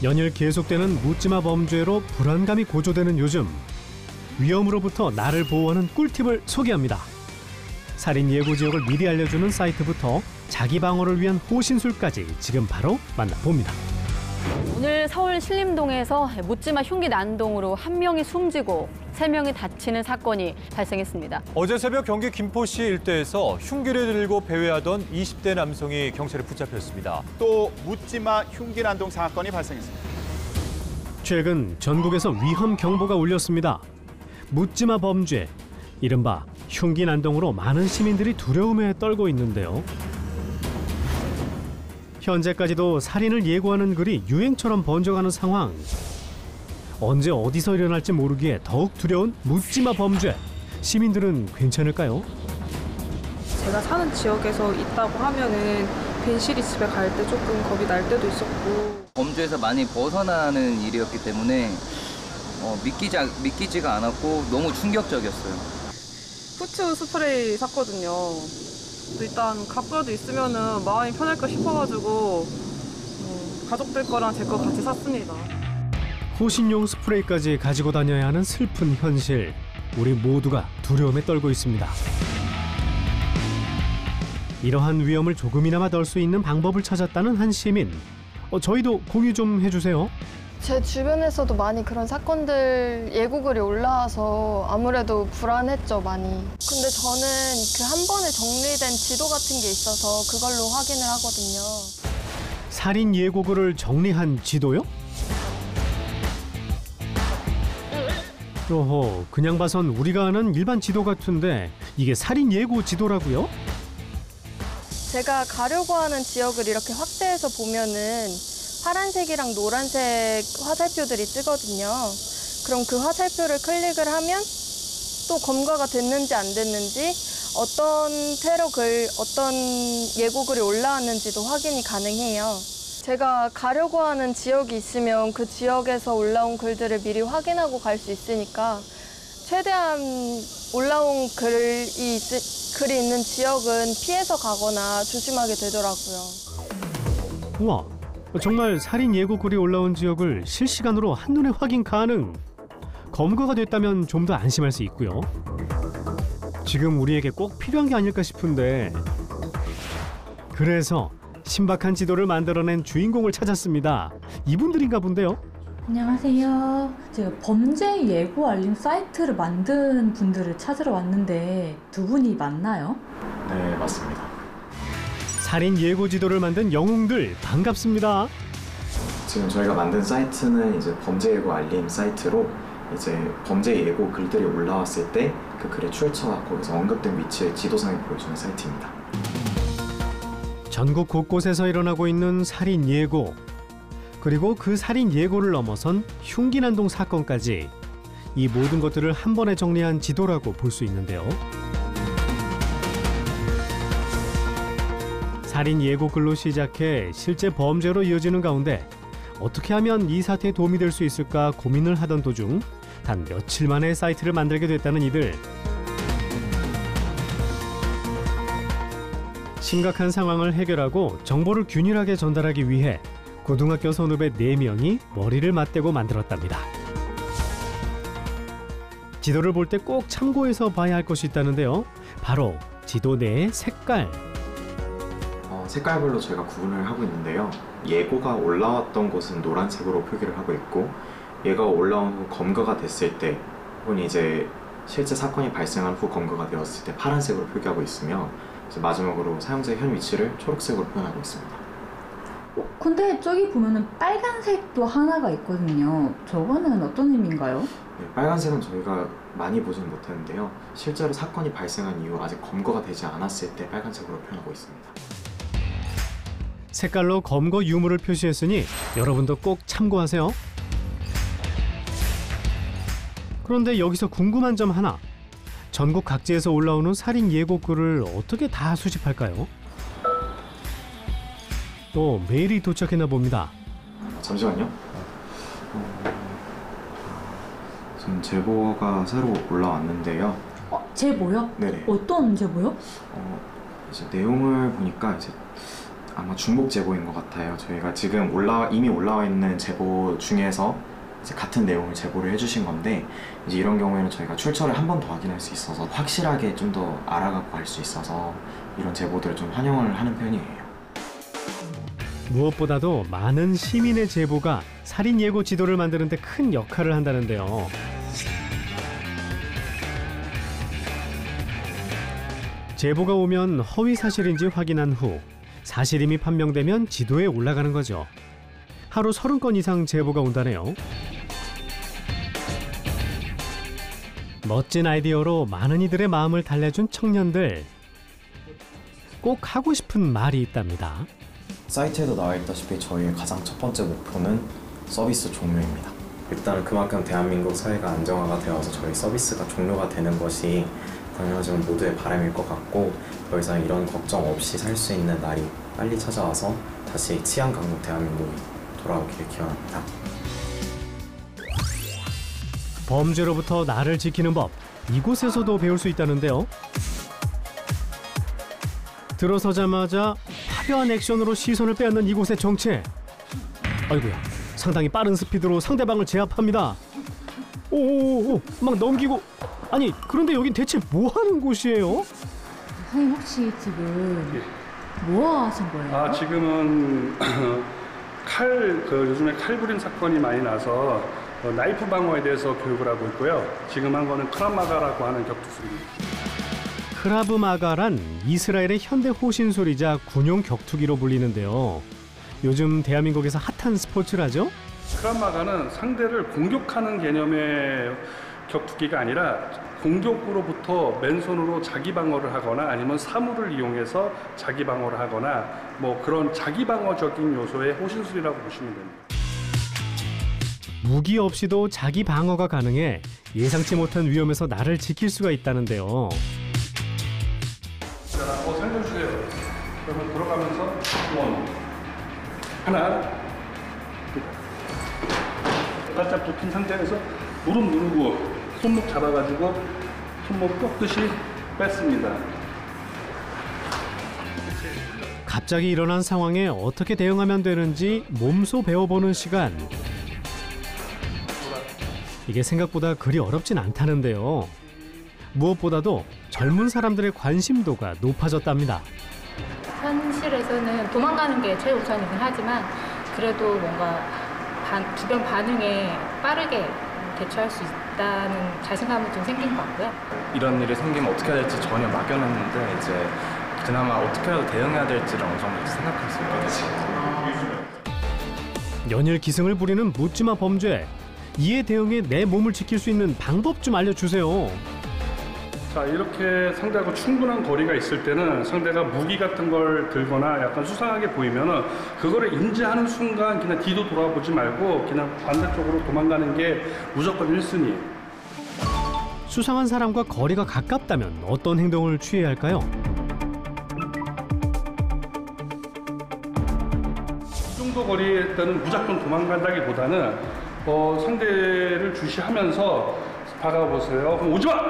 연일 계속되는 묻지마 범죄로 불안감이 고조되는 요즘, 위험으로부터 나를 보호하는 꿀팁을 소개합니다. 살인 예고 지역을 미리 알려주는 사이트부터 자기 방어를 위한 호신술까지 지금 바로 만나봅니다. 오늘 서울 신림동에서 묻지마 흉기 난동으로 한 명이 숨지고 3명이 다치는 사건이 발생했습니다. 어제 새벽 경기 김포시 일대에서 흉기를 들고 배회하던 20대 남성이 경찰에 붙잡혔습니다. 또 묻지마 흉기 난동 사건이 발생했습니다. 최근 전국에서 위험 경보가 울렸습니다. 묻지마 범죄, 이른바 흉기 난동으로 많은 시민들이 두려움에 떨고 있는데요. 현재까지도 살인을 예고하는 글이 유행처럼 번져가는 상황. 언제 어디서 일어날지 모르기에 더욱 두려운 묻지마 범죄. 시민들은 괜찮을까요? 제가 사는 지역에서 있다고 하면은 괜시리 집에 갈 때 조금 겁이 날 때도 있었고. 범죄에서 많이 벗어나는 일이었기 때문에 믿기지가 않았고 너무 충격적이었어요. 후추 스프레이 샀거든요. 일단 갖고라도 있으면은 마음이 편할까 싶어가지고 가족들 거랑 제 거 같이 샀습니다. 호신용 스프레이까지 가지고 다녀야 하는 슬픈 현실. 우리 모두가 두려움에 떨고 있습니다. 이러한 위험을 조금이나마 덜 수 있는 방법을 찾았다는 한 시민. 저희도 공유 좀 해주세요. 제 주변에서도 많이 그런 사건들 예고글이 올라와서 아무래도 불안했죠, 많이. 근데 저는 그 한 번에 정리된 지도 같은 게 있어서 그걸로 확인을 하거든요. 살인 예고글을 정리한 지도요? 어허, 그냥 봐선 우리가 아는 일반 지도 같은데 이게 살인 예고 지도라고요? 제가 가려고 하는 지역을 이렇게 확대해서 보면은 파란색이랑 노란색 화살표들이 뜨거든요. 그럼 그 화살표를 클릭을 하면 또 검거가 됐는지 안 됐는지 어떤 테러글, 어떤 예고글이 올라왔는지도 확인이 가능해요. 제가 가려고 하는 지역이 있으면 그 지역에서 올라온 글들을 미리 확인하고 갈 수 있으니까 최대한 올라온 글이 있는 지역은 피해서 가거나 조심하게 되더라고요. 우와, 정말 살인 예고글이 올라온 지역을 실시간으로 한눈에 확인 가능. 검거가 됐다면 좀 더 안심할 수 있고요. 지금 우리에게 꼭 필요한 게 아닐까 싶은데, 그래서 신박한 지도를 만들어낸 주인공을 찾았습니다. 이분들인가 본데요. 안녕하세요. 제가 범죄 예고 알림 사이트를 만든 분들을 찾으러 왔는데 두 분이 맞나요? 네, 맞습니다. 살인 예고 지도를 만든 영웅들 반갑습니다. 지금 저희가 만든 사이트는 이제 범죄 예고 알림 사이트로 이제 범죄 예고 글들이 올라왔을 때 그 글의 출처와 거기서 언급된 위치를 지도상에 보여주는 사이트입니다. 전국 곳곳에서 일어나고 있는 살인 예고, 그리고 그 살인 예고를 넘어선 흉기 난동 사건까지, 이 모든 것들을 한 번에 정리한 지도라고 볼 수 있는데요. 살인 예고글로 시작해 실제 범죄로 이어지는 가운데 어떻게 하면 이 사태에 도움이 될 수 있을까 고민을 하던 도중 단 며칠 만에 사이트를 만들게 됐다는 이들. 심각한 상황을 해결하고 정보를 균일하게 전달하기 위해 고등학교 선후배 4명이 머리를 맞대고 만들었답니다. 지도를 볼 때 꼭 참고해서 봐야 할 것이 있다는데요. 바로 지도 내의 색깔. 색깔별로 저희가 구분을 하고 있는데요. 예고가 올라왔던 곳은 노란색으로 표기를 하고 있고, 얘가 올라온 후 검거가 됐을 때 혹은 이제 실제 사건이 발생한 후 검거가 되었을 때 파란색으로 표기하고 있으며, 이제 마지막으로 사용자의 현 위치를 초록색으로 표현하고 있습니다. 근데 저기 보면은 빨간색도 하나가 있거든요. 저거는 어떤 의미인가요? 네, 빨간색은 저희가 많이 보지는 못했는데요. 실제로 사건이 발생한 이후 아직 검거가 되지 않았을 때 빨간색으로 표현하고 있습니다. 색깔로 검거 유무를 표시했으니 여러분도 꼭 참고하세요. 그런데 여기서 궁금한 점 하나. 전국 각지에서 올라오는 살인 예고글을 어떻게 다 수집할까요? 또 메일이 도착했나 봅니다. 잠시만요. 지금 제보가 새로 올라왔는데요. 제보요? 네네. 어떤 제보요? 이제 내용을 보니까 이제 아마 중복 제보인 것 같아요. 저희가 지금 이미 올라와 있는 제보 중에서 이제 같은 내용을 제보를 해주신 건데, 이제 이런 경우에는 저희가 출처를 한 번 더 확인할 수 있어서 확실하게 좀 더 알아가고 갈 수 있어서 이런 제보들을 좀 환영을 하는 편이에요. 무엇보다도 많은 시민의 제보가 살인 예고 지도를 만드는 데 큰 역할을 한다는데요. 제보가 오면 허위 사실인지 확인한 후 사실임이 판명되면 지도에 올라가는 거죠. 하루 30건 이상 제보가 온다네요. 멋진 아이디어로 많은 이들의 마음을 달래준 청년들. 꼭 하고 싶은 말이 있답니다. 사이트에도 나와 있다시피 저희의 가장 첫 번째 목표는 서비스 종료입니다. 일단은 그만큼 대한민국 사회가 안정화가 되어서 저희 서비스가 종료가 되는 것이 당연하지만 모두의 바람일 것 같고, 더 이상 이런 걱정 없이 살 수 있는 날이 빨리 찾아와서 다시 치안 강국 대한민국이 돌아오기를 기원합니다. 범죄로부터 나를 지키는 법, 이곳에서도 배울 수 있다는데요. 들어서자마자 화려한 액션으로 시선을 빼앗는 이곳의 정체. 아이고야, 상당히 빠른 스피드로 상대방을 제압합니다. 오오오, 막 넘기고. 아니, 그런데 여긴 대체 뭐 하는 곳이에요? 선생님 혹시 지금 뭐 하신 거예요? 지금은 요즘에 칼부림 사건이 많이 나서 나이프 방어에 대해서 교육을 하고 있고요. 지금 한 거는 크라브마가라고 하는 격투술입니다. 크라브마가란 이스라엘의 현대 호신술이자 군용 격투기로 불리는데요. 요즘 대한민국에서 핫한 스포츠라죠? 크라브마가는 상대를 공격하는 개념의 격투기가 아니라 공격으로부터 맨손으로 자기 방어를 하거나 아니면 사물을 이용해서 자기 방어를 하거나 뭐 그런 자기 방어적인 요소의 호신술이라고 보시면 됩니다. 무기 없이도 자기 방어가 가능해 예상치 못한 위험에서 나를 지킬 수가 있다는데요. 자, 살려주세요. 그러면 들어가면서 원, 하나, 바짝 눕힌 상태에서 무릎 누르고 손목 잡아가지고 손목 꺾듯이 뺐습니다. 갑자기 일어난 상황에 어떻게 대응하면 되는지 몸소 배워보는 시간. 이게 생각보다 그리 어렵진 않다는데요. 무엇보다도 젊은 사람들의 관심도가 높아졌답니다. 현실에서는 도망가는 게 최우선이긴 하지만 그래도 뭔가 주변 반응에 빠르게 대처할 수 있다는 자신감이 좀 생긴 것 같고요. 이런 일이 생기면 어떻게 해야 될지 전혀 막연했는데 이제 그나마 어떻게라도 대응해야 될지를 어느 정도 생각할 수 있게 됐어요. 연일 기승을 부리는 묻지마 범죄. 이에 대응해 내 몸을 지킬 수 있는 방법 좀 알려주세요. 자, 이렇게 상대하고 충분한 거리가 있을 때는 상대가 무기 같은 걸 들거나 약간 수상하게 보이면은 그거를 인지하는 순간 그냥 뒤도 돌아보지 말고 그냥 반대쪽으로 도망가는 게 무조건 1순위예요. 수상한 사람과 거리가 가깝다면 어떤 행동을 취해야 할까요? 이 정도 거리에 때는 무조건 도망간다기보다는 상대를 주시하면서 다가보세요. 그럼 오지마,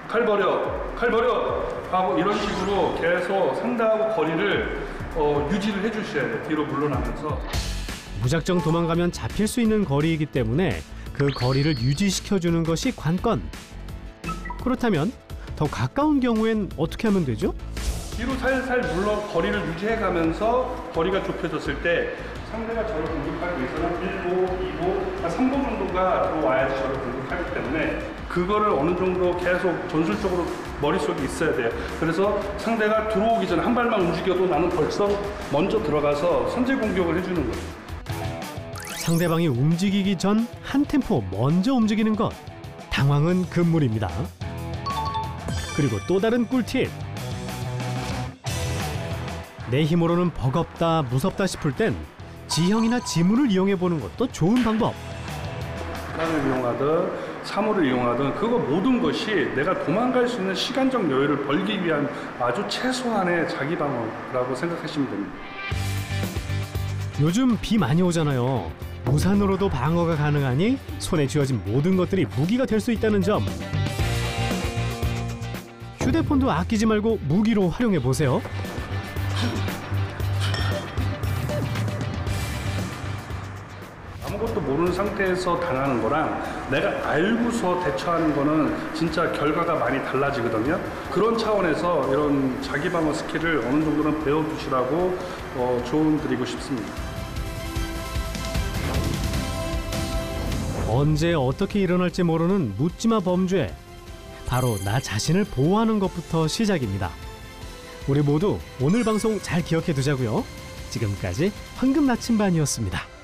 칼 버려 하고 이런 식으로 계속 상대하고 거리를 유지를 해주셔야 돼요. 뒤로 물러나면서. 무작정 도망가면 잡힐 수 있는 거리이기 때문에 그 거리를 유지시켜주는 것이 관건. 그렇다면 더 가까운 경우엔 어떻게 하면 되죠? 뒤로 살살 거리를 유지해가면서 거리가 좁혀졌을 때 상대가 저를 공격하기 위해서는 1보, 2보, 3보 정도가 들어와야지 저를 공격하기 때문에 그거를 어느 정도 계속 전술적으로 머릿속에 있어야 돼요. 그래서 상대가 들어오기 전에 한 발만 움직여도 나는 벌써 먼저 들어가서 선제 공격을 해주는 거예요. 상대방이 움직이기 전 한 템포 먼저 움직이는 것. 당황은 금물입니다. 그리고 또 다른 꿀팁. 내 힘으로는 버겁다, 무섭다 싶을 땐 지형이나 지문을 이용해보는 것도 좋은 방법. 시간을 이용하든 사물을 이용하든 그거 모든 것이 내가 도망갈 수 있는 시간적 여유를 벌기 위한 아주 최소한의 자기 방어라고 생각하시면 됩니다. 요즘 비 많이 오잖아요. 우산으로도 방어가 가능하니 손에 쥐어진 모든 것들이 무기가 될 수 있다는 점. 휴대폰도 아끼지 말고 무기로 활용해보세요. 아무것도 모르는 상태에서 당하는 거랑 내가 알고서 대처하는 거는 진짜 결과가 많이 달라지거든요. 그런 차원에서 이런 자기 방어 스킬을 어느 정도는 배워두시라고 조언 드리고 싶습니다. 언제 어떻게 일어날지 모르는 묻지마 범죄. 바로 나 자신을 보호하는 것부터 시작입니다. 우리 모두 오늘 방송 잘 기억해 두자고요. 지금까지 황금 나침반이었습니다.